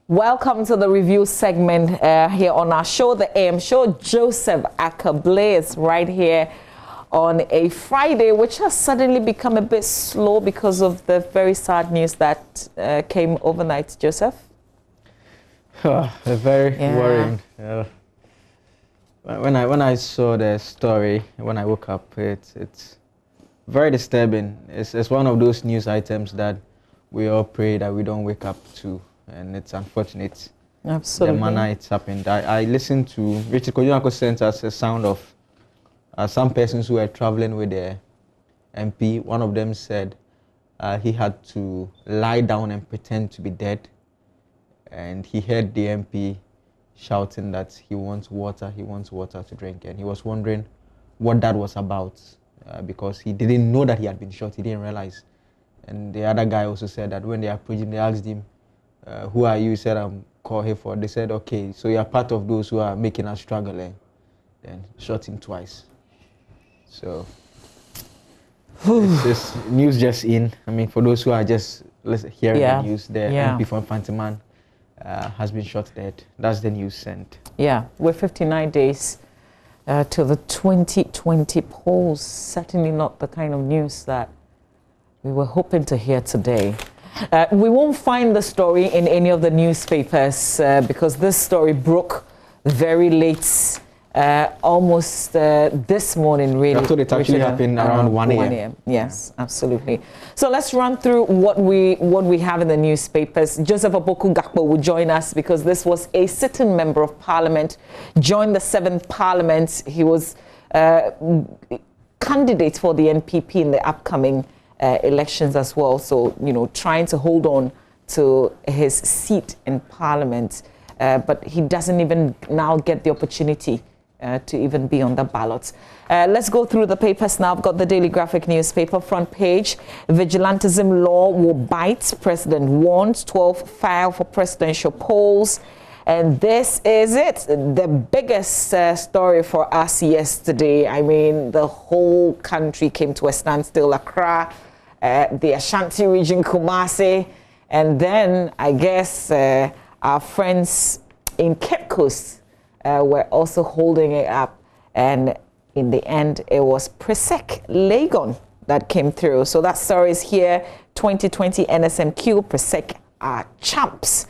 Welcome to the review segment here on our show, the AM show. Joseph Akable is right here on a Friday, which has suddenly become a bit slow because of the very sad news that came overnight. Joseph? Very worrying. When I saw the story, when I woke up, it's very disturbing. It's one of those news items that we all pray that we don't wake up to. And it's unfortunate. Absolutely. The manner it's happened. I listened to Richard Koyunako sent us a sound of some persons who were traveling with the MP. One of them said he had to lie down and pretend to be dead. And he heard the MP shouting that he wants water to drink. And he was wondering what that was about because he didn't know that he had been shot. He didn't realize. And the other guy also said that when they approached him, they asked him, who are you? He said, I'm called here for. They said, okay, so you're part of those who are making us struggle. And then shot him twice. So, this news just in. I mean, for those who are just hearing the news, the MP from Fantiman has been shot dead. That's the news sent. Yeah, we're 59 days to the 2020 polls. Certainly not the kind of news that we were hoping to hear today. We won't find the story in any of the newspapers because this story broke very late, almost this morning, really. I thought it actually happened around 1 a.m. Yes, absolutely. So let's run through what we have in the newspapers. Joseph Opoku Gakpo will join us because this was a sitting member of Parliament, joined the 7th Parliament. He was candidate for the NPP in the upcoming elections as well, so trying to hold on to his seat in Parliament, but he doesn't even now get the opportunity to even be on the ballot. Let's go through the papers now. I've got the Daily Graphic newspaper front page. Vigilantism law will bite, President warns. 12 file for presidential polls. And this is it, the biggest story for us yesterday. I mean, the whole country came to a standstill. Accra, the Ashanti region, Kumasi, and then I guess our friends in Cape Coast were also holding it up. And in the end, it was Presec Legon that came through. So that story is here, 2020 NSMQ, Presec are champs.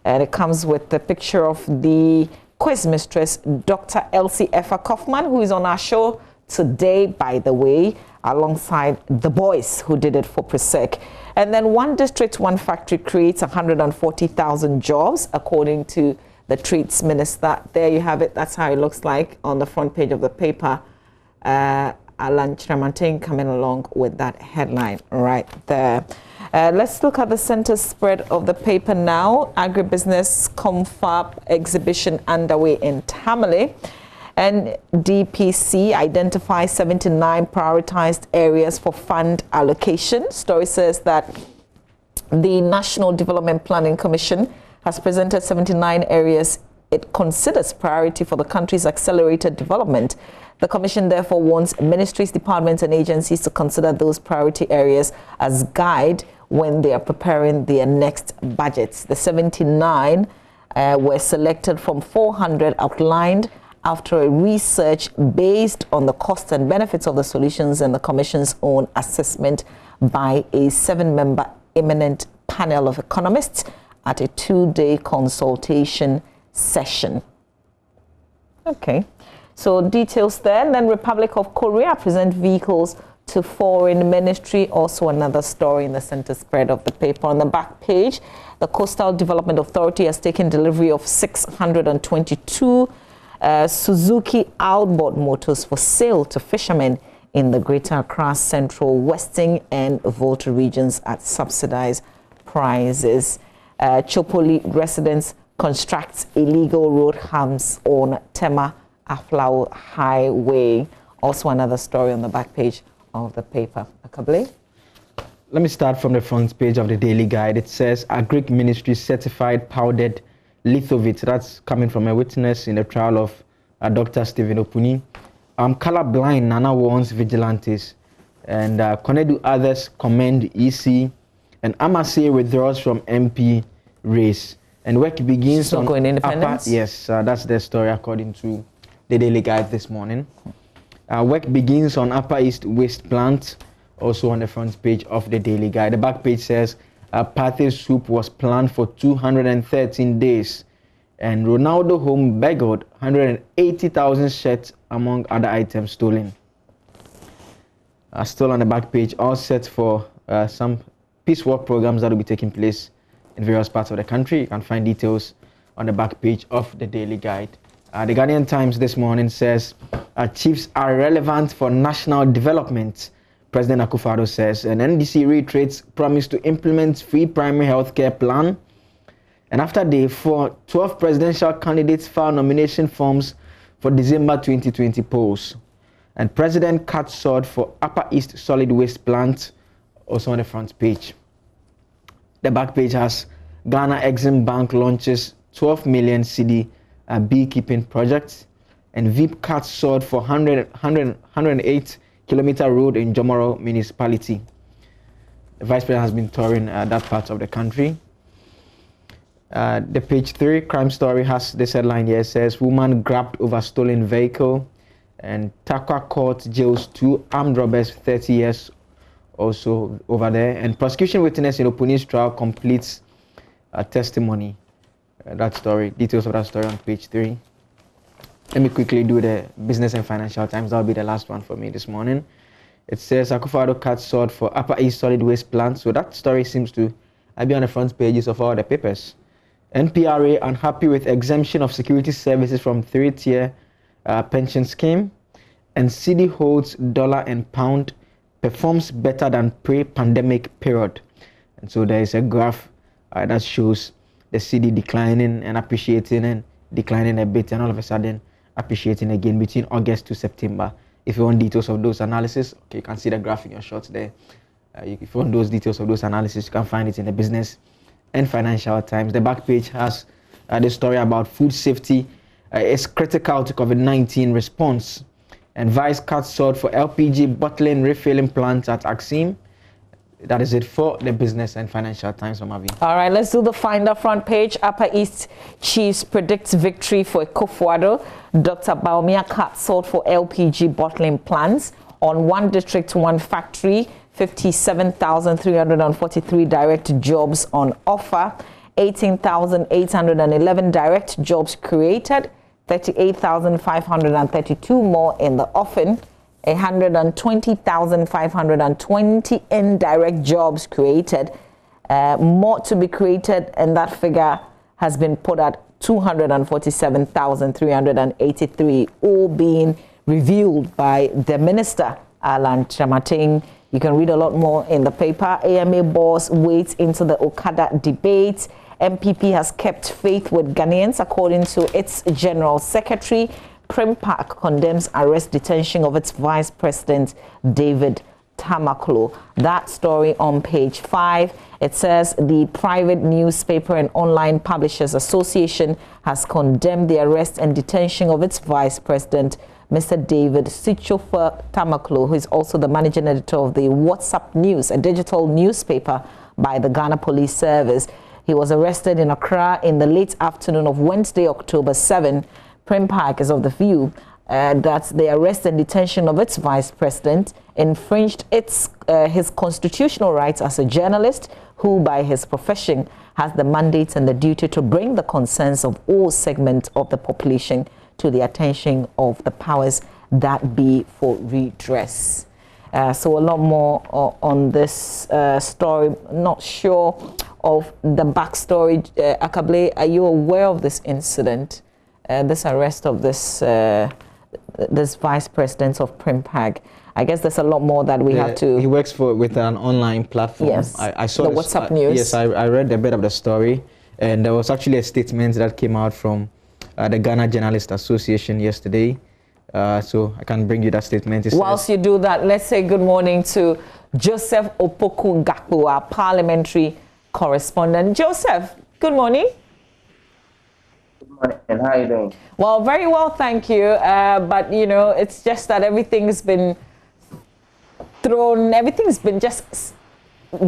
And it comes with the picture of the quiz mistress, Dr. Elsie Effa Kaufman, who is on our show today, by the way, alongside the boys who did it for Presec. And then one district, one factory creates 140,000 jobs, according to the Trades Minister. There you have it. That's how it looks like on the front page of the paper. Alan Chiramantin coming along with that headline right there. Let's look at the center spread of the paper now. Agribusiness Confab exhibition underway in Tamale. And DPC identifies 79 prioritized areas for fund allocation. Story says that the National Development Planning Commission has presented 79 areas it considers priority for the country's accelerated development. The Commission therefore wants ministries, departments, and agencies to consider those priority areas as guide when they are preparing their next budgets. The 79 were selected from 400 outlined after a research based on the costs and benefits of the solutions and the Commission's own assessment by a 7-member eminent panel of economists at a 2-day consultation session. Okay, so details there. And then Republic of Korea present vehicles to foreign ministry, also another story in the center spread of the paper. On the back page, the Coastal Development Authority has taken delivery of 622 Suzuki outboard motors for sale to fishermen in the Greater Accra, Central, Western and Volta regions at subsidized prices. Chopoli residents constructs illegal road humps on Tema Aflao Highway. Also another story on the back page of the paper. Akable? Let me start from the front page of the Daily Guide. It says, Agric Ministry certified powdered lithovit. That's coming from a witness in the trial of Dr. Stephen Opuni. Colorblind, Nana warns vigilantes. And Konedu others commend EC. And Amase withdraws from MP race. And work begins on Going Independence? Yes, that's the story according to the Daily Guide this morning. Work begins on Upper East Waste Plant, also on the front page of the Daily Guide. The back page says Partey soup was planned for 213 days, and Ronaldo home begged 180,000 shirts among other items stolen. Still on the back page, all set for some peace work programs that will be taking place in various parts of the country. You can find details on the back page of the Daily Guide. The Ghanaian Times this morning says chiefs are relevant for national development. President Akufo-Addo says an NDC reiterates promise to implement free primary health care plan. And after day 4, 12 presidential candidates file nomination forms for December 2020 polls. And President cuts sword for Upper East Solid Waste Plant, also on the front page. The back page has Ghana Exim Bank launches 12 million cedi beekeeping project, and VIP cuts sword for 108-kilometer road in Jomoro municipality. The Vice President has been touring that part of the country. The page 3 crime story has this headline here. It says woman grabbed over stolen vehicle, and Takwa court jails 2 armed robbers 30 years also over there. And prosecution witness in Opponent's trial completes a testimony. That story, details of that story on page 3. Let me quickly do the Business and Financial Times. That'll be the last one for me this morning. It says Akufo-Addo cuts sword for Upper East Solid Waste Plant. So that story seems to be on the front pages of all the papers. NPRA unhappy with exemption of security services from 3-tier pension scheme. And cedi holds dollar and pound, performs better than pre-pandemic period. And so there is a graph that shows the cedi declining and appreciating and declining a bit, and all of a sudden appreciating again between August to September. If you want details of those analysis, okay, you can see the graph in your shorts there. If you want those details of those analysis, you can find it in the Business and Financial Times. The back page has the story about food safety is critical to COVID-19 response. And Vice cuts sword for LPG bottling refilling plants at Axim. That is it for the Business and Financial Times, Mamavi. All right, let's do the Finder front page. Upper East Chiefs predicts victory for Akufo-Addo. Dr. Baumia cuts sword for LPG bottling plants. On one district, one factory, 57,343 direct jobs on offer. 18,811 direct jobs created. 38,532 more in the offing. 120,520 indirect jobs created. More to be created, and that figure has been put at 247,383, all being revealed by the Minister, Alan Chamating. You can read a lot more in the paper. AMA boss waits into the Okada debate. MPP has kept faith with Ghanaians, according to its General Secretary. Prim Park condemns arrest detention of its Vice President, David Tamaklo. That story on page 5. It says the Private Newspaper and Online Publishers Association has condemned the arrest and detention of its Vice President, Mr. David Sichofer Tamaklo, who is also the managing editor of the WhatsApp News, a digital newspaper by the Ghana Police Service. He was arrested in Accra in the late afternoon of Wednesday, October 7. Prim Park is of the view that the arrest and detention of its vice president infringed his constitutional rights as a journalist who, by his profession, has the mandate and the duty to bring the concerns of all segments of the population to the attention of the powers that be for redress. So a lot more on this story. Not sure of the backstory. Akable, are you aware of this incident? This arrest of this vice president of Primpag. I guess there's a lot more that we have to. He works with an online platform. Yes, I saw the WhatsApp News. Yes, I read a bit of the story, and there was actually a statement that came out from the Ghana Journalists Association yesterday. So I can bring you that statement. Whilst you do that, let's say good morning to Joseph Opoku Gakpo, our parliamentary correspondent. Joseph, good morning. And how are you doing? Well, very well, thank you. But, you know, it's just that everything's been thrown, everything's been just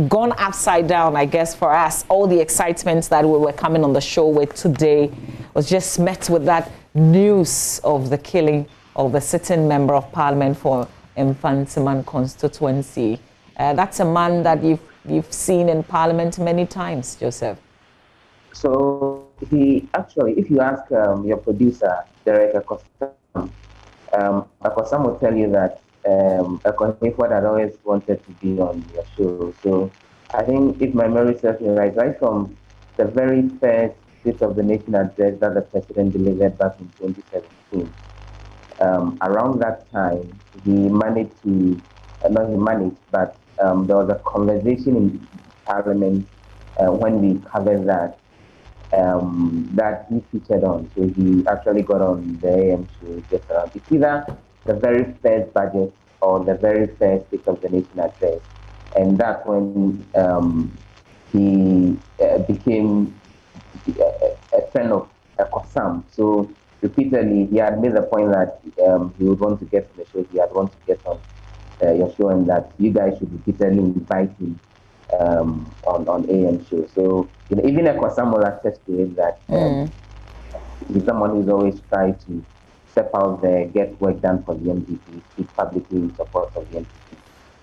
gone upside down, I guess, for us. All the excitement that we were coming on the show with today was just met with that news of the killing of the sitting member of parliament for Mfantsiman constituency. That's a man that you've seen in parliament many times, Joseph. So he actually, if you ask your producer, Derek Akosam will tell you that Akosam had always wanted to be on your show. So I think, if my memory serves me right from the very first State of the Nation address that the president delivered back in 2017, around that time, he managed to, not he managed, but there was a conversation in Parliament when we covered that, that he featured on. So he actually got on the AM show just around. It's either the very first budget or the very first State of the Nation address. And that's when he became a friend of Kosam. So repeatedly, he had made the point that he would want to get to the show, he had wanted to get on your show, and that you guys should repeatedly invite him on AM show. So even Kosam will attest to it that he's someone who's always tried to step out there, get work done for the NDC, speak publicly in support of the NDC.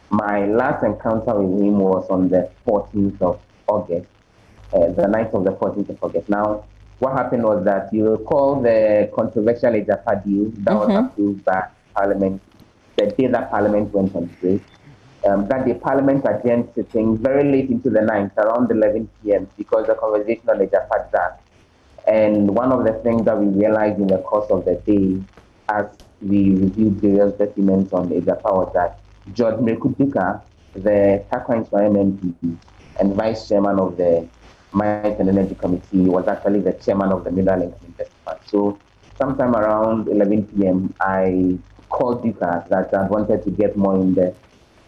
My last encounter with him was on the 14th of August, the night of the 14th of August. Now, what happened was that you recall the controversial Ejapa deal that was approved by Parliament the day that Parliament went on break. That day, Parliament adjourned sitting very late into the night, around 11 p.m., because the conversation on Ejapa Act. And one of the things that we realized in the course of the day, as we reviewed various documents on Ejapa, was that George Mekuduka, the Takwa MP and vice chairman of the Mines and Energy Committee, was actually the chairman of the Mineral and Investment Fund. So sometime around 11 p.m., I called Duka that I wanted to get more in the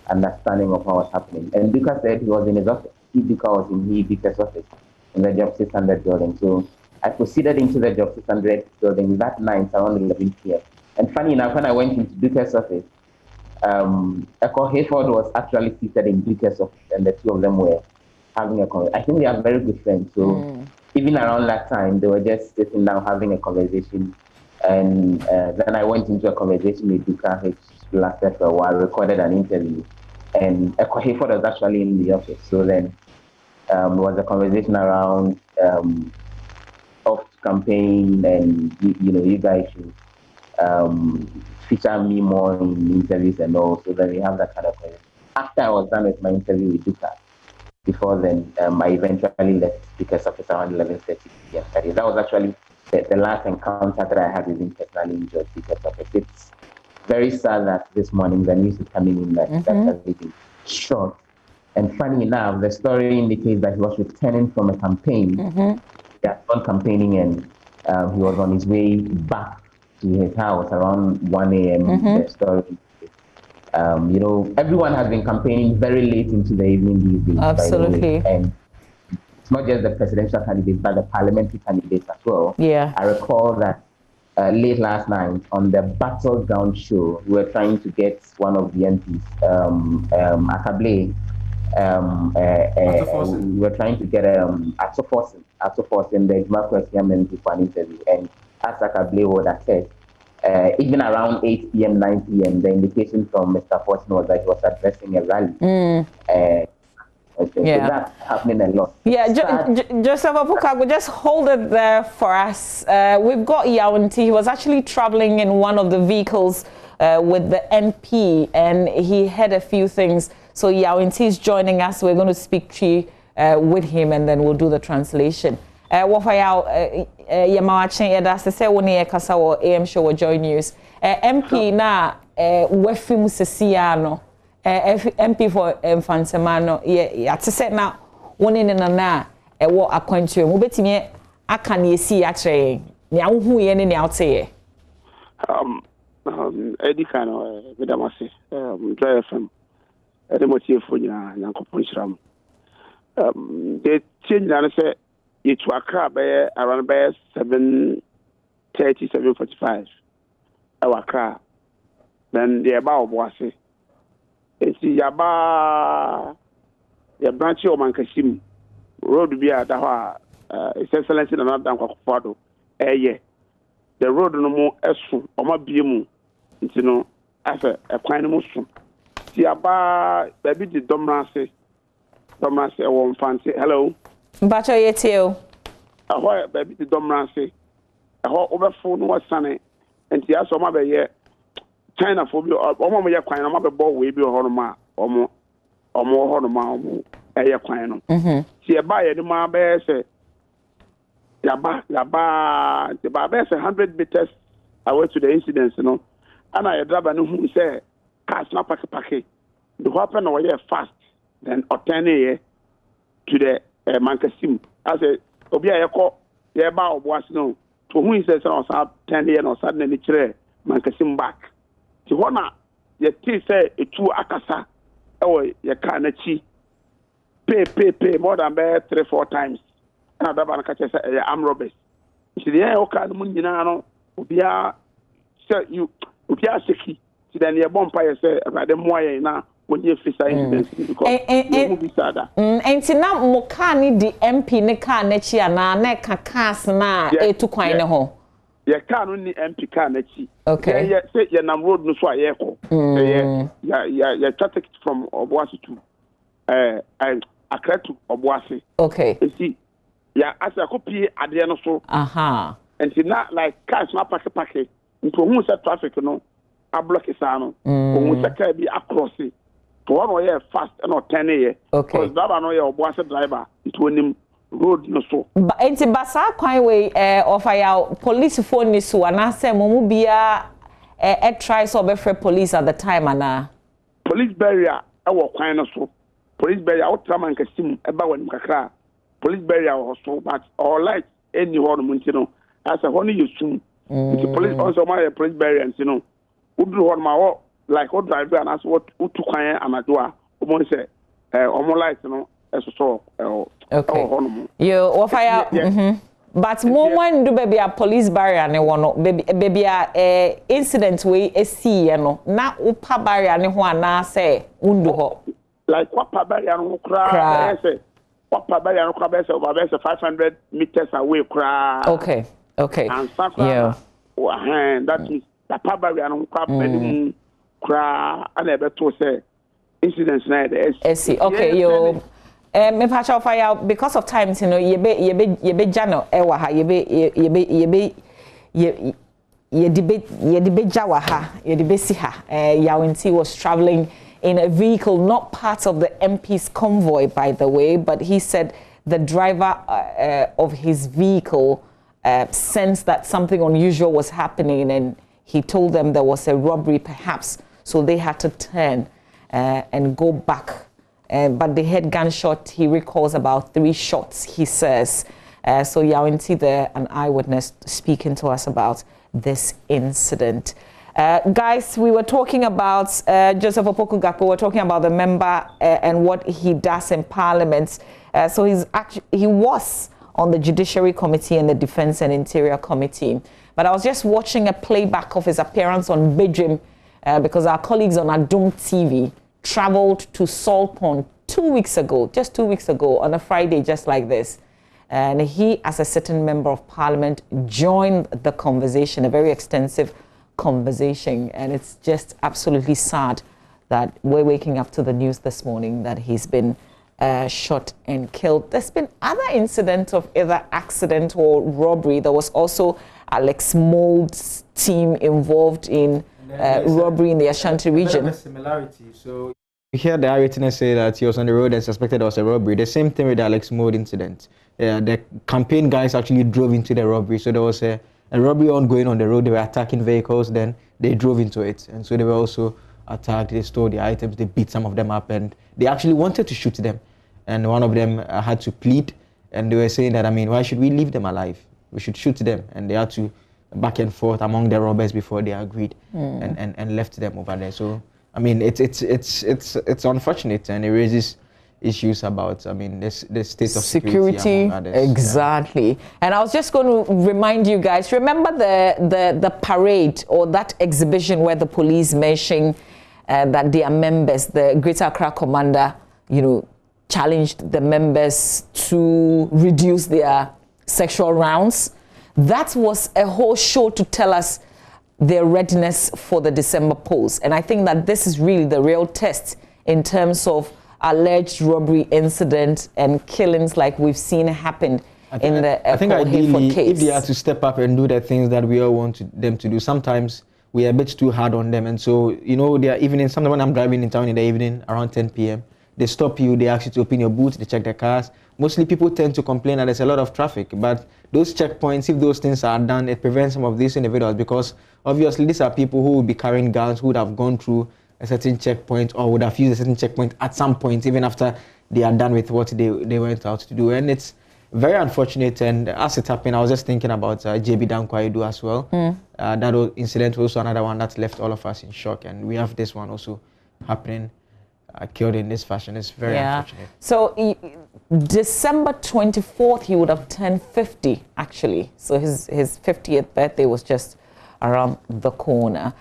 understanding of what was happening. And Duka said he was in his office. Duka was in Duka's office in the Job 600 building. So I proceeded into the Job 600 building that night around 11 p.m. And funny enough, when I went into Duka's office, Eko Hayford was actually seated in Duka's office, and the two of them were having a conversation. I think they are very good friends. So even around that time, they were just sitting down having a conversation. And then I went into a conversation with Duka, which lasted for a while, recorded an interview. And Eko Hayford was actually in the office. So then there was a conversation around off campaign, and you guys should feature me more in interviews and all. So then we have that kind of thing. After I was done with my interview with Duka, before then, I eventually left Speaker's office around 11:30 p.m. That was actually the last encounter that I had with him personally in George Speaker's office. It's very sad that this morning the news is coming in that that's actually been shot. And funny enough, the story indicates that he was returning from a campaign. He had gone campaigning, and he was on his way back to his house around 1 a.m. The story. Everyone has been campaigning very late into the evening these days. Absolutely. By the way. And it's not just the presidential candidates, but the parliamentary candidates as well. Yeah. I recall that late last night on the Battleground show, we were trying to get one of the MPs, Akable. We were trying to get Atsoforce in the Democracy MP for an interview. And as Akable would have said, even around 8 p.m., 9 p.m., the indication from Mr. Fortune was that he was addressing a rally. So that's happening a lot. Yeah, Joseph Apukago, just hold it there for us. We've got Yawanti. He was actually traveling in one of the vehicles with the MP, and he had a few things. So Yawanti is joining us. We're going to speak to you with him, and then we'll do the translation. Yamawachen that's the say one year kasa wo AM show wo join news. MP na wefim sesiano. MP for Mfantsiman ya te say na one in na wo akwantu mu betimi aka na esi akire ne ahu ye ne aute edi kano bedamase drive FM remote nyina nyankopon shiram the change na say you to Accra by around by 7:30, 7:45. Accra. Then the about was it's Yaba your branch or Mankashim road be at the His Excellency and not Danko yeah. The road no more esu or my bimu, you know, as a kind of Muslim. See about baby the Domrase, I won't fancy. Hello, Bacho Yetio. Ahoy, baby the Domrase. A whole over phone was sunny, and the answer my year. China phobia or more ya quine, I'm a ball way be a horma or more horma, a ya quine. See a buyer, the ma bear say. Yaba, the Baba 100 meters away to the incidents, you know. And I driver who say, car snap packet. The weapon over here fast, then or 10 a to the Mankasim. I say, Obia, Yaba was no. To whom he says, I 10 a or suddenly chair, Mankasim back. To one, your tea say, a 2 akasa, oh, your carnachi. Pay more than 3-4 times. Dabana catch am robbers. See the okay munina obia say you obia seki. See then your bonfire say about the moye na when you face incidents because you be sada. Enti na mo car ni di MP ne car na chi ana na ka cars na etu kwan ne ho. Ye car no ni MP car na chi. Okay. Yeah, say your nam road no so aye ko. Yeah, traffic from Obuasi to Accra to Obuasi. Okay. You see yeah, as a copy at the end of so. And see not like cars not packet. Into whom said traffic, no, a block is on. Who said be across it. For 1 year fast and not 10 years. Okay. Because that know your boss driver. It will him road no so. But enti basa kwan we offer ya police phone ni so ana say mo bia try so be free police at the time ana. Police barrier e wo kwan no so. Police barrier out traman kasim e ba wanim kakra. Police barrier also, but all light any one muntino. As a honey you soon. The police also my police barrier and you know. Would do one my like what driver and as what to quiet and a door. Almost say almost light, you know, as a so okay. You offer but more when do baby a police barrier ne one baby a incident we see you know. Na upa barrier ne ho na say undu ho. Like what barrier no cry say. What barrier no cry say over 500 meters away cry. Okay. And yeah. That means the barrier no cry any cry and e beto say incidents na the SC. Okay, yo me patch off fire because of time you know ye be jano e wa ha ye debate jawa ha ye debate si ha Yawinti was traveling in a vehicle not part of the MP's convoy by the way, but he said the driver of his vehicle sensed that something unusual was happening and he told them there was a robbery perhaps, so they had to turn and go back. But they had gunshot. He recalls about 3 shots, he says. So Yawinti there, an eyewitness, speaking to us about this incident. Guys, we were talking about Joseph Opoku Gakpo. We're talking about the member and what he does in Parliament. So he was on the Judiciary Committee and the Defence and Interior Committee. But I was just watching a playback of his appearance on Bedrim because our colleagues on Adum TV traveled to Saltpond 2 weeks ago, just 2 weeks ago, on a Friday just like this. And he, as a sitting member of Parliament, joined the conversation, a very extensive conversation. And it's just absolutely sad that we're waking up to the news this morning that he's been shot and killed. There's been other incidents of either accident or robbery. There was also Alex Mould's team involved in robbery in the Ashanti region. A similarity. So you hear the eyewitness say that he was on the road and suspected there was a robbery. The same thing with the Alex Mould incident. The campaign guys actually drove into the robbery. So there was a robbery ongoing on the road. They were attacking vehicles. Then they drove into it. And so they were also attacked. They stole the items. They beat some of them up. And they actually wanted to shoot them. And one of them had to plead. And they were saying that, I mean, why should we leave them alive? We should shoot them. And they had to back and forth among the robbers before they agreed and left them over there. So, I mean, it's unfortunate, and it raises issues about, I mean, this state of security among others. Exactly. Yeah. And I was just going to remind you guys, remember the parade or that exhibition where the police mentioned that their members, the Greater Accra Commander, you know, challenged the members to reduce their sexual rounds. That was a whole show to tell us their readiness for the December polls. And I think that this is really the real test in terms of alleged robbery incident and killings like we've seen happen in the I think ideally, case. if they are to step up and do the things that we all want them to do, sometimes we are a bit too hard on them. And so, you know, they are evening, sometimes when I'm driving in town in the evening around 10 p.m., they stop you, they ask you to open your boot, they check the cars. Mostly people tend to complain that there's a lot of traffic, but those checkpoints, if those things are done, it prevents some of these individuals, because obviously these are people who will be carrying guns, who would have gone through a certain checkpoint or would have used a certain checkpoint at some point, even after they are done with what they went out to do. And it's very unfortunate. And as it happened, I was just thinking about JB Dankwaidu as well. That incident was also another one that left all of us in shock. And we have this one also happening, killed in this fashion. It's very unfortunate. So December 24th, he would have turned 50, actually. So his 50th birthday was just around the corner.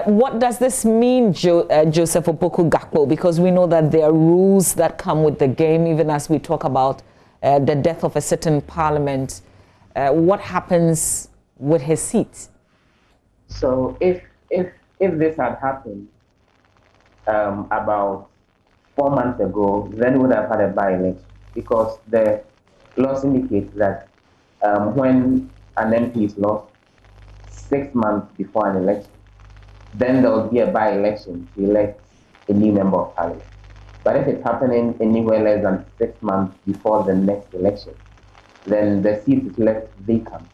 What does this mean, Joseph Opoku Gakpo? Because we know that there are rules that come with the game, even as we talk about the death of a certain parliament. What happens with his seat? So if this had happened about 4 months ago, then we would have had a by-election, because the laws indicate that when an MP is lost 6 months before an election, then there will be a by-election to elect a new member of parliament. But if it's happening anywhere less than 6 months before the next election, then the seat is left vacant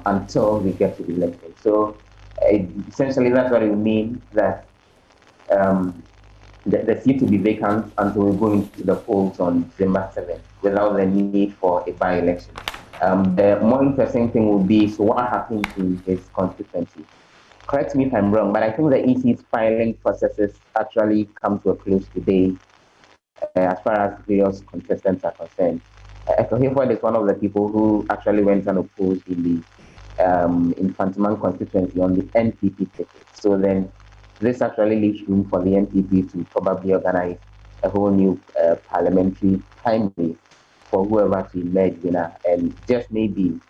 until we get to the election. So essentially that's what it means, that the seat will be vacant until we go into the polls on December 7th without the need for a by-election. The more interesting thing will be, so what happens in his constituency? Correct me if I'm wrong, but I think the EC's filing processes actually come to a close today as far as various contestants are concerned. Ekoheford is one of the people who actually went and opposed in the Infantiman constituency on the NPP ticket. So then this actually leaves room for the NPP to probably organize a whole new parliamentary primary for whoever to emerge winner. And just maybe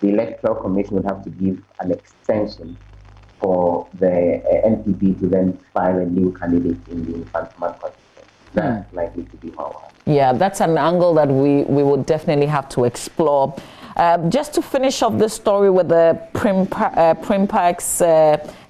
the Electoral Commission would have to give an extension for the NPP to then file a new candidate in the Infantiman constituency. That's likely to be one. Yeah, that's an angle that we would definitely have to explore. Just to finish off this story with the Primpak's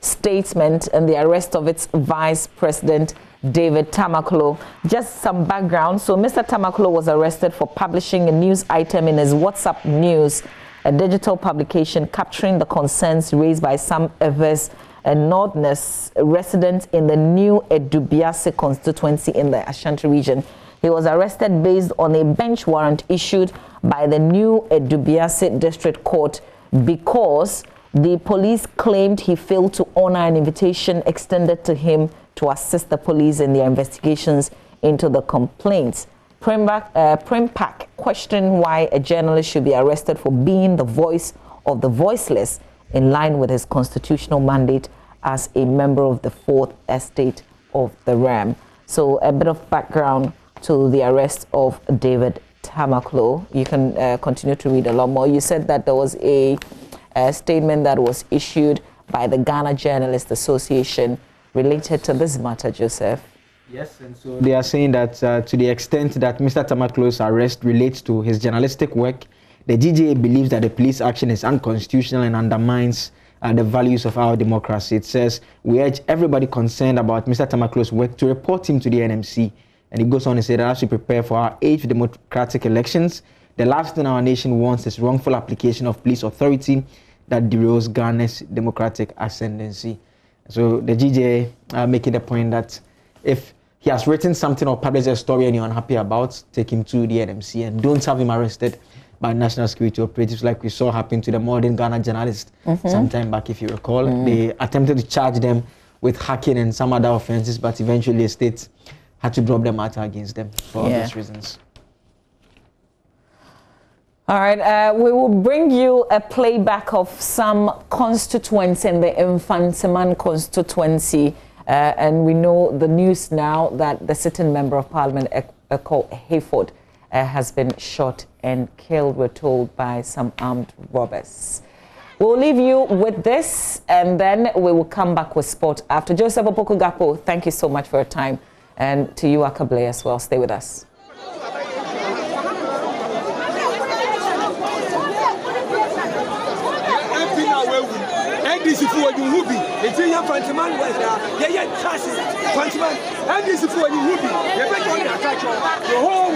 statement and the arrest of its vice president, David Tamaklo. Just some background. So Mr. Tamaklo was arrested for publishing a news item in his WhatsApp News, a digital publication capturing the concerns raised by some Evers and Northerners residents in the new Edubiase constituency in the Ashanti region. He was arrested based on a bench warrant issued by the new Edubiase District Court because the police claimed he failed to honor an invitation extended to him to assist the police in their investigations into the complaints. Primpak questioned why a journalist should be arrested for being the voice of the voiceless in line with his constitutional mandate as a member of the Fourth Estate of the Ram. So a bit of background to the arrest of David Tamaklo. You can continue to read a lot more. You said that there was a statement that was issued by the Ghana Journalists Association related to this matter, Joseph. Yes, and so they are saying that to the extent that Mr. Tamaklo's arrest relates to his journalistic work, the GJA believes that the police action is unconstitutional and undermines the values of our democracy. It says, we urge everybody concerned about Mr. Tamaklo's work to report him to the NMC. And it goes on to say that as we prepare for our 8th democratic elections, the last thing our nation wants is wrongful application of police authority that derails Ghana's democratic ascendancy. So the GJA are making the point that if he has written something or published a story and you're unhappy about, take him to the NMC and don't have him arrested by national security operatives like we saw happen to the modern Ghana journalist some time back, if you recall. They attempted to charge them with hacking and some other offenses, but eventually the state had to drop the matter against them for obvious reasons. All right, we will bring you a playback of some constituents in the Infantiman constituency. And we know the news now that the sitting member of parliament, called Hayford has been shot and killed, we're told, by some armed robbers. We'll leave you with this, and then we will come back with sport after. Joseph Opoku-Gapo, thank you so much for your time, and to you, Akable, as well. Stay with us. NDC for you will be. It's in your Fantaman was there. Yeah, trust Fantaman. NDC for you will be. You're going to catch your whole